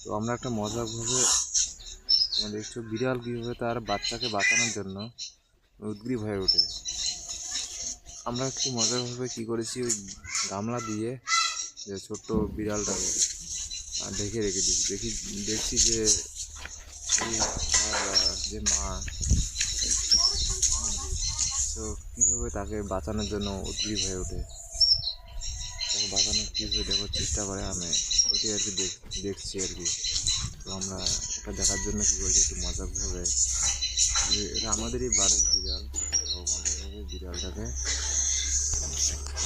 তো আমরা একটা মজাভাবে দেখছো বিড়াল কীভাবে তার বাচ্চাকে বাঁচানোর জন্য উদগ্রীব হয়ে ওঠে। আমরা একটু মজাভাবে কী করেছি, ওই গামলা দিয়ে যে ছোট্ট বিড়ালটাকে ঢেকে রেখে দিচ্ছি। দেখছি যে যে মা তো কীভাবে তাকে বাঁচানোর জন্য উদগ্রীব হয়ে ওঠে, তাকে বাঁচানোর কীভাবে দেখার চেষ্টা করে। আমি ওইটাই আর কি দেখছি আর কি। তো আমরা এটা দেখার জন্য কী করছি, একটু মজাভাবে যে এটা আমাদেরই বাড়ির বিড়াল, তো মজাভাবে বিড়ালটাকে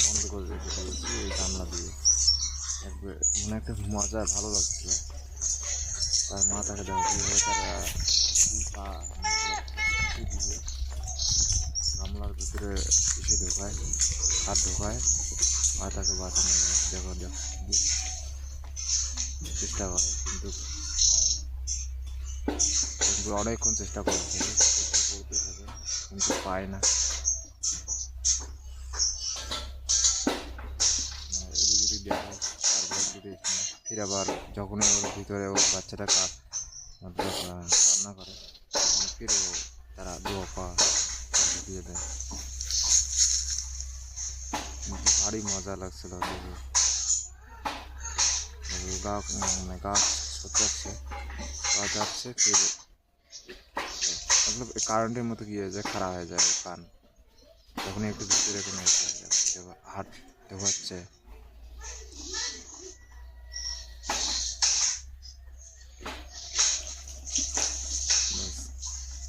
বন্ধ করে রেখে দিয়েছি এই গামলা দিয়ে। একবার মানে একটা মজা ভালো লাগছিল। তার মা তাকে দেখা কীভাবে তারা দিয়ে গামলার ভিতরে এসে ঢোকায়, হাত ঢোকায়, আর তাকে বাঁচানো যায়। চেষ্টা করে কিন্তু অনেকক্ষণ চেষ্টা করতে থাকে কিন্তু পায় না। এদিকে দেখায়, তারপর ফির আবার যখন ওর ভিতরে ওর বাচ্চাটা কান্না করে তখন ফির তারা দোয়া দিয়ে দেয়। কিন্তু ভারী মজা লাগছিল। গাছ যাচ্ছে ফির মতলব কারেন্টের মতো কি হয়ে যায়, খারাপ হয়ে যায় কান, যখনই একটু ভিতরে কোনো হাত ঢোকাচ্ছে।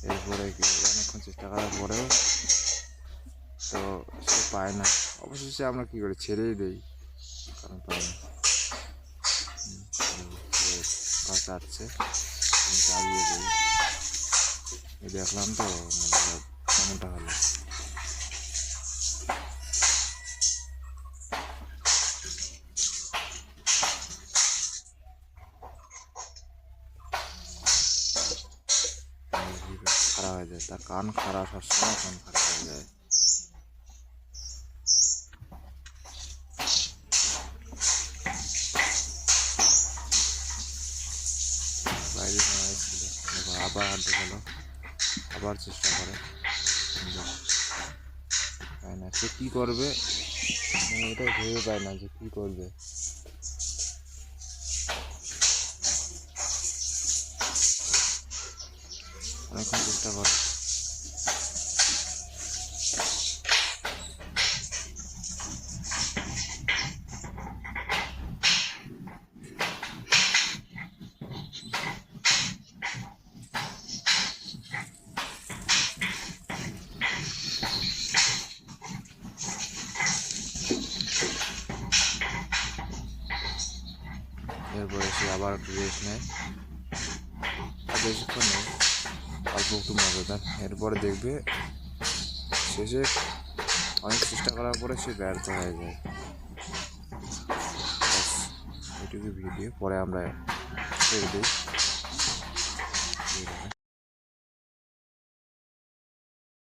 এরপরে অনেকক্ষণ চেষ্টা করার পরেও তো সে পায় না। অবশেষে আমরা কী করি, ছেড়েই দিই, কারণ পায় না। গাছ যাচ্ছে চালিয়ে দিই, দেখলাম তো কেমনটা হলো। খারাপ হয়ে যায়, তার কান খারাপ, সবসময় কান খারাপ হয়ে যায়। বাইরে ছিল, আবার হাত ঢোকালো, আবার চেষ্টা করে, পায় না। সে কী করবে এটাই ভেবে পায় না যে কী করবে। অনেকক্ষণ চেষ্টা করে, এরপরে সে আবার একটু রেস্ট নেয়, আর বেশিক্ষণ নেই, অল্প একটু মজাদার। এরপরে দেখবে শেষে অনেক চেষ্টা করার পরে সে ব্যর্থ হয়ে যায়। এটুকু ভিডিও পরে আমরা ছেড়ে দিই।